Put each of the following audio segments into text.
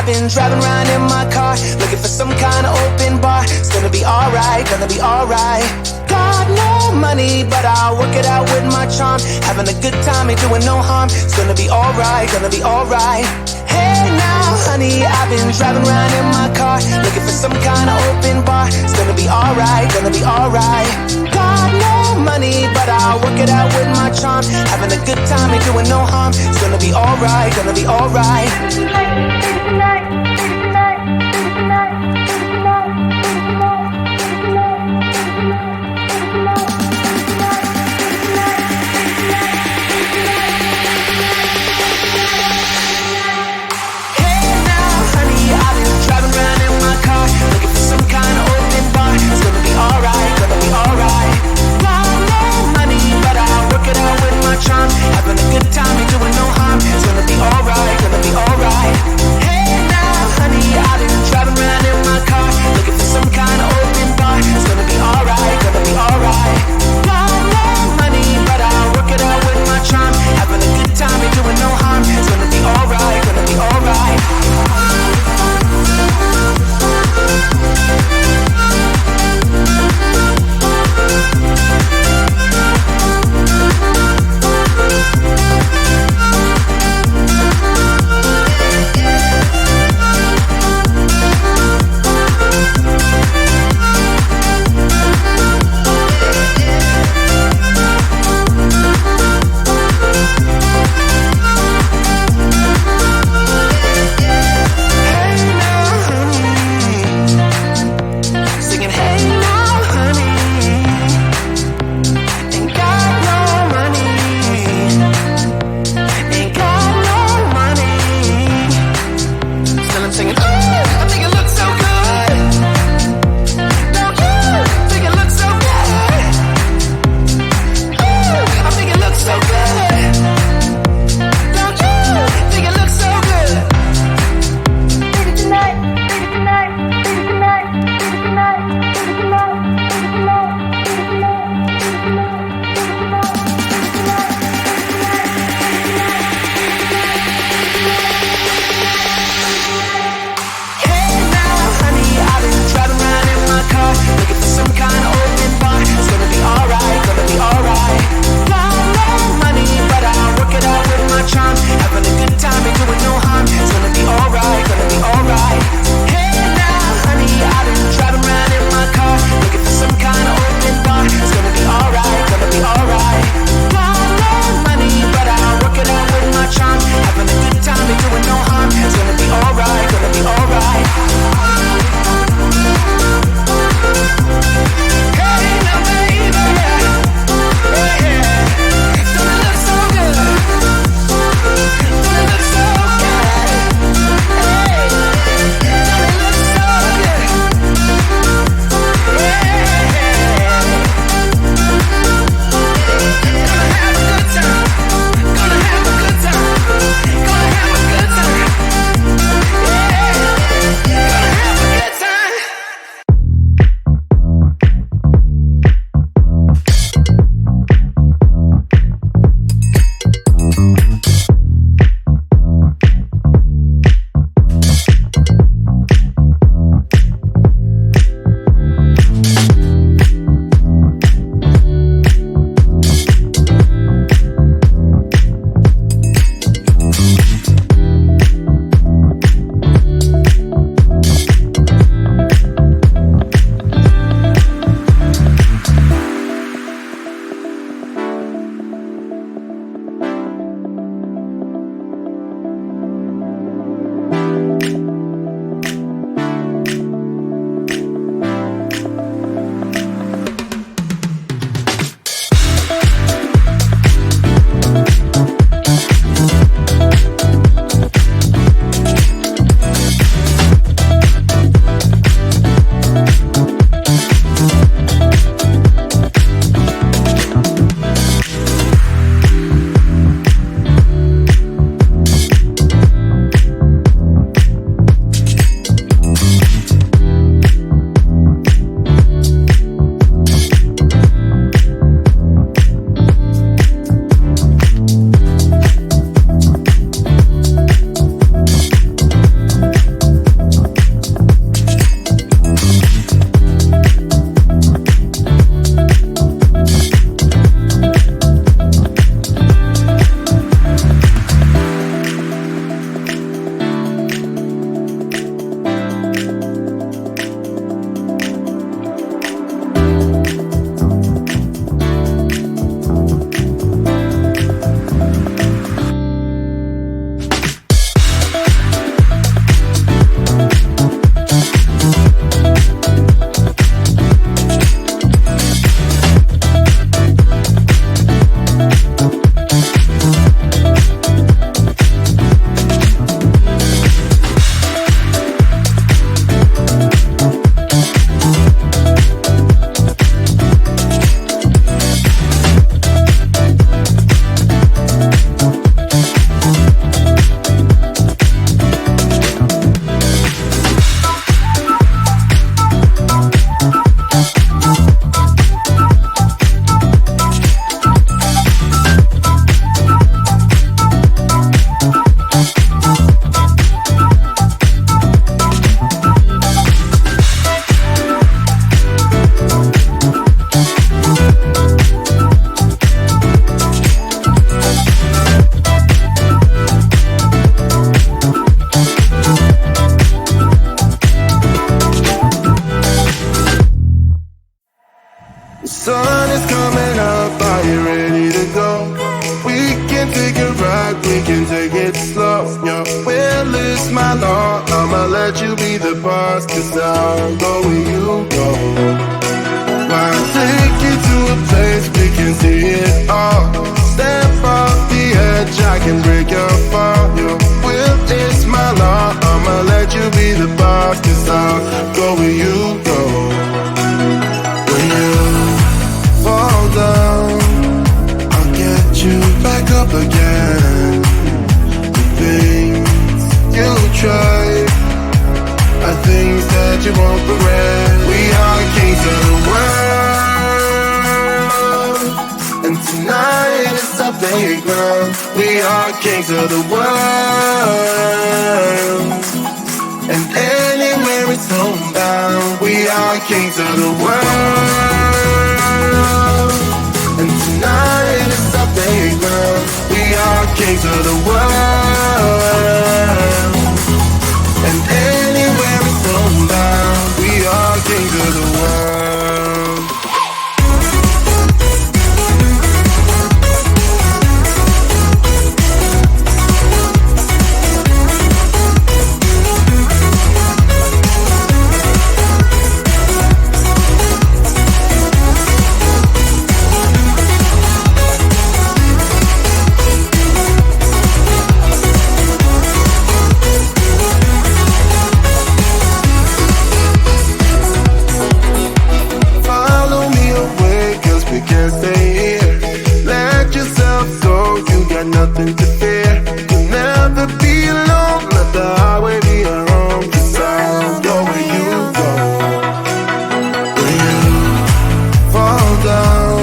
been driving around in my car, looking for some kind of open bar. It's gonna be alright, gonna be alright. Got no money, but I'll work it out with my charm. Having a good time, ain't doing no harm. It's gonna be alright, gonna be alright. Hey now, honey, I've been driving around in my car, looking for some kind of open bar. It's gonna be alright, gonna be alright. Got no money, but I'll work it out with my charm. Having a good time, ain't doing no harm. It's gonna be alright, gonna be alright. Looking for some kind of open bar. It's gonna be alright, gonna be alright. Got no money, but I'll work it out with my charm. Having a good time, ain't doing no harm. It's gonna be alright, gonna be alright. Hey now, Sun is coming up, are you ready to go? We can take a ride, we can take it slow. Your will is my law, I'ma let you be the boss, 'cause I'll go where you go. I'll take you to a place we can see it all. Step off the edge, I can break your fall. Your will is my law, I'ma let you be the boss, 'cause I'll go where you go. When you fall down, I'll get you back up again. The things you try are things that you won't regret. We are kings of the world, and tonight is our playground. We are kings of the world, and anywhere it's homebound. We are kings of the world, and tonight is our playground. We are kings of the world, and anywhere it's homebound. We are kings of the world. Nothing to fear. You'll never be alone. Let the highway be our home. 'Cause I'll go where you go. When you fall down,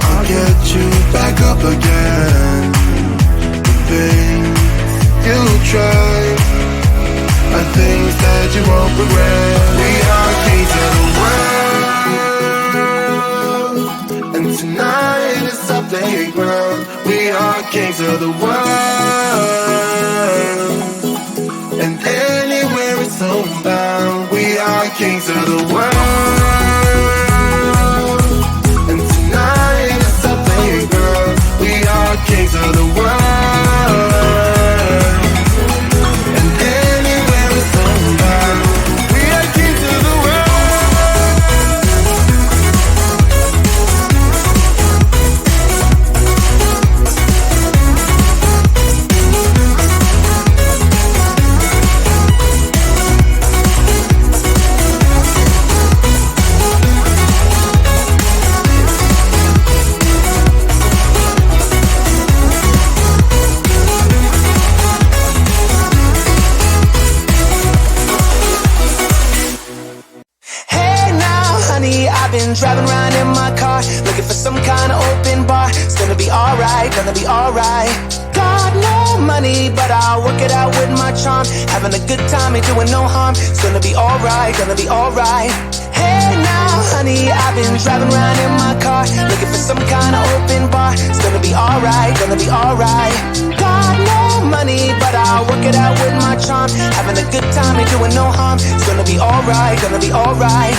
I'll get you back up again. The things you try are things that you won't regret. We are kings of the world, and tonight is our playground. We are kings of the world, and anywhere it's homebound. We are kings of the world, and tonight is our playground. We are kings of the world, and anywhere it's homebound. We are kings of the world. I've been driving around in my car, looking for some kind of open bar. It's gonna be alright, gonna be alright. Got no money, but I'll work it out with my charm. Having a good time, ain't doing no harm. It's gonna be alright, gonna be alright. Hey now, honey, I've been driving around in my car, looking for some kind of open bar. It's gonna be alright, gonna be alright. Got no money, but I'll work it out with my charm. Having a good time, ain't doing no harm. It's gonna be alright, gonna be alright.